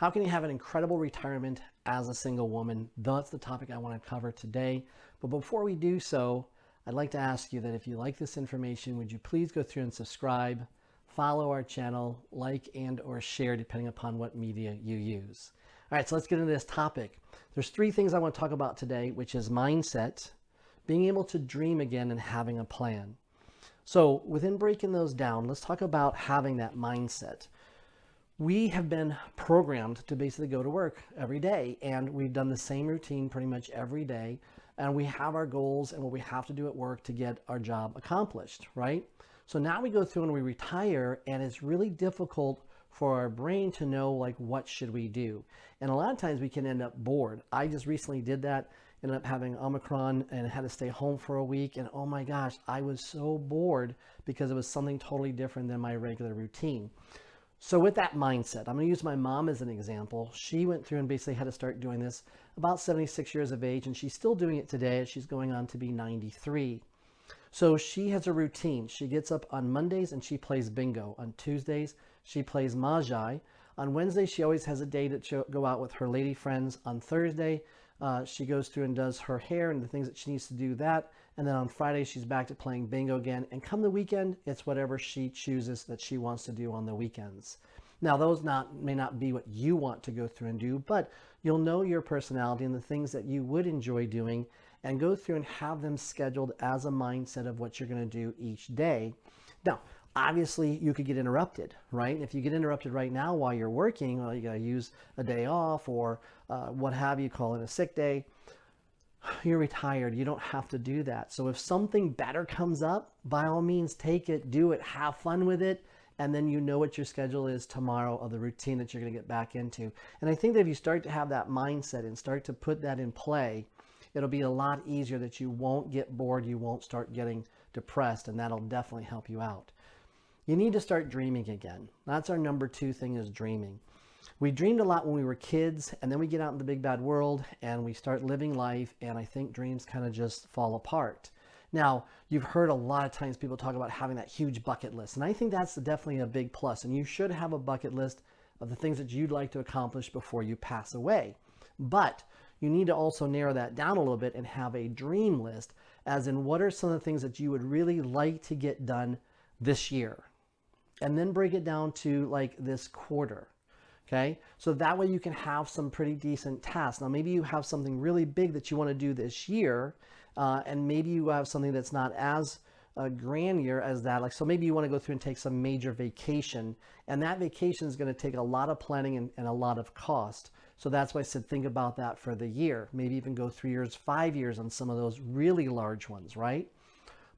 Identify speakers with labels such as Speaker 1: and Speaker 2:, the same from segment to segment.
Speaker 1: How can you have an incredible retirement as a single woman? That's the topic I want to cover today. But before we do so, I'd like to ask you that if you like this information, would you please go through and subscribe, follow our channel, like and or share depending upon what media you use. All right, so let's get into this topic. There's three things I want to talk about today, which is mindset, being able to dream again, and having a plan. So within breaking those down, let's talk about having that mindset. We have been programmed to basically go to work every day, and we've done the same routine pretty much every day, and we have our goals and what we have to do at work to get our job accomplished, right? So now we go through and we retire, and it's really difficult for our brain to know, like, what should we do? And a lot of times we can end up bored. I just recently did that, ended up having Omicron and had to stay home for a week, and oh my gosh, I was so bored because it was something totally different than my regular routine. So with that mindset, I'm going to use my mom as an example. She went through and basically had to start doing this about 76 years of age, and she's still doing it today. She's going on to be 93. So she has a routine. She gets up on Mondays and she plays bingo. On Tuesdays, she plays mahjong. On Wednesday, she always has a day to go out with her lady friends. On Thursday, she goes through and does her hair and the things that she needs to do that. And then on Friday, she's back to playing bingo again. And come the weekend, it's whatever she chooses that she wants to do on the weekends. Now, those may not be what you want to go through and do, but you'll know your personality and the things that you would enjoy doing, and go through and have them scheduled as a mindset of what you're going to do each day. Now, obviously, you could get interrupted, right? If you get interrupted right now while you're working, well, you got to use a day off or what have you, call it a sick day. You're retired. You don't have to do that. So if something better comes up, by all means, take it, do it, have fun with it, and then you know what your schedule is tomorrow or the routine that you're going to get back into. And I think that if you start to have that mindset and start to put that in play, it'll be a lot easier that you won't get bored, you won't start getting depressed, and that'll definitely help you out. You need to start dreaming again. That's our number 2 thing, is dreaming. We dreamed a lot when we were kids, and then we get out in the big bad world and we start living life, and I think dreams kind of just fall apart. Now, you've heard a lot of times people talk about having that huge bucket list, and I think that's definitely a big plus, and you should have a bucket list of the things that you'd like to accomplish before you pass away. But you need to also narrow that down a little bit and have a dream list, as in what are some of the things that you would really like to get done this year, and then break it down to like this quarter. Okay, so that way you can have some pretty decent tasks. Now, maybe you have something really big that you want to do this year, and maybe you have something that's not as grand year as that. Like, so maybe you want to go through and take some major vacation, and that vacation is going to take a lot of planning and a lot of cost. So that's why I said think about that for the year. Maybe even go 3 years, 5 years on some of those really large ones, right?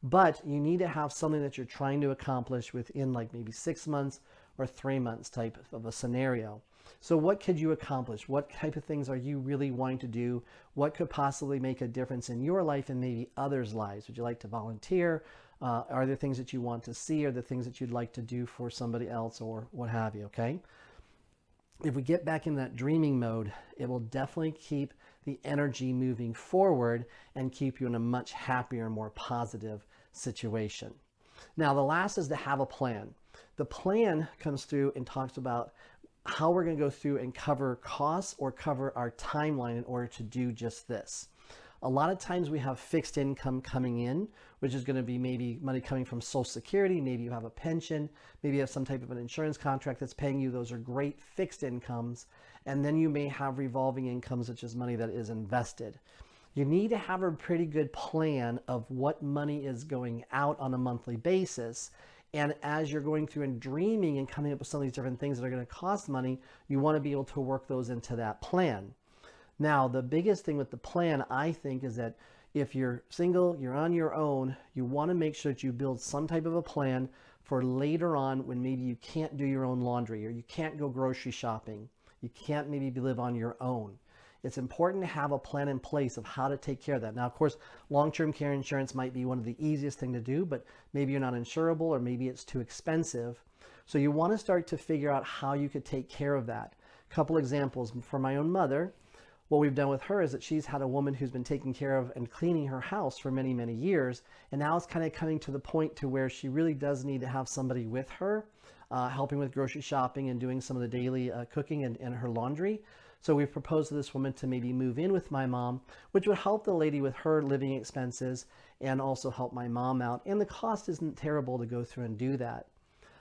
Speaker 1: But you need to have something that you're trying to accomplish within like maybe 6 months or 3 months type of a scenario. So what could you accomplish? What type of things are you really wanting to do? What could possibly make a difference in your life and maybe others' lives? Would you like to volunteer? Are there things that you want to see? Are there things that you'd like to do for somebody else, or what have you, okay? If we get back in that dreaming mode, it will definitely keep the energy moving forward and keep you in a much happier, more positive situation. Now, the last is to have a plan. The plan comes through and talks about how we're going to go through and cover costs or cover our timeline in order to do just this. A lot of times we have fixed income coming in, which is going to be maybe money coming from Social Security. Maybe you have a pension. Maybe you have some type of an insurance contract that's paying you. Those are great fixed incomes. And then you may have revolving incomes, which is money that is invested. You need to have a pretty good plan of what money is going out on a monthly basis. And as you're going through and dreaming and coming up with some of these different things that are going to cost money, you want to be able to work those into that plan. Now, the biggest thing with the plan, I think, is that if you're single, you're on your own, you want to make sure that you build some type of a plan for later on when maybe you can't do your own laundry or you can't go grocery shopping. You can't maybe live on your own. It's important to have a plan in place of how to take care of that. Now, of course, long-term care insurance might be one of the easiest thing to do, but maybe you're not insurable or maybe it's too expensive. So you want to start to figure out how you could take care of that. A couple examples for my own mother. what we've done with her is that she's had a woman who's been taking care of and cleaning her house for many, many years. And now it's kind of coming to the point to where she really does need to have somebody with her, helping with grocery shopping and doing some of the daily cooking and her laundry. So we've proposed to this woman to maybe move in with my mom, which would help the lady with her living expenses and also help my mom out. And the cost isn't terrible to go through and do that.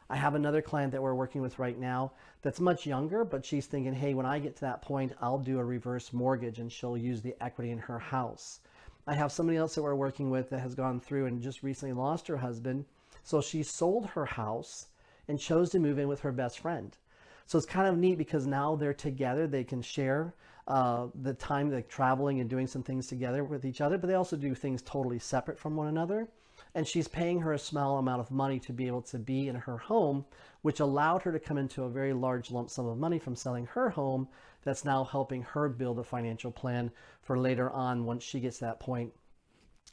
Speaker 1: I have another client that we're working with right now that's much younger, but she's thinking, hey, when I get to that point, I'll do a reverse mortgage and she'll use the equity in her house. I have somebody else that we're working with that has gone through and just recently lost her husband. So she sold her house and chose to move in with her best friend. So it's kind of neat because now they're together. They can share the time, like traveling and doing some things together with each other, but they also do things totally separate from one another. And she's paying her a small amount of money to be able to be in her home, which allowed her to come into a very large lump sum of money from selling her home. That's now helping her build a financial plan for later on. Once she gets to that point,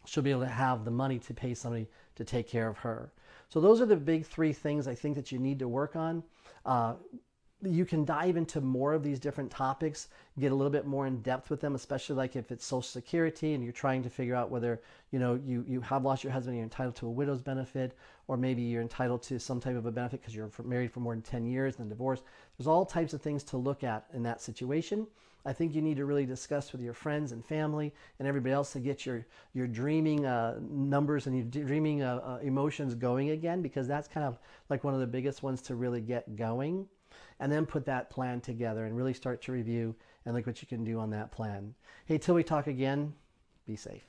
Speaker 1: she'll be able to have the money to pay somebody to take care of her. So those are the big three things I think that you need to work on. You can dive into more of these different topics, get a little bit more in depth with them, especially like if it's Social Security and you're trying to figure out whether, you have lost your husband and you're entitled to a widow's benefit, or maybe you're entitled to some type of a benefit because you're married for more than 10 years and then divorced. There's all types of things to look at in that situation. I think you need to really discuss with your friends and family and everybody else to get your dreaming numbers and your dreaming emotions going again, because that's kind of like one of the biggest ones to really get going. And then put that plan together and really start to review and look what you can do on that plan. Hey, till we talk again, be safe.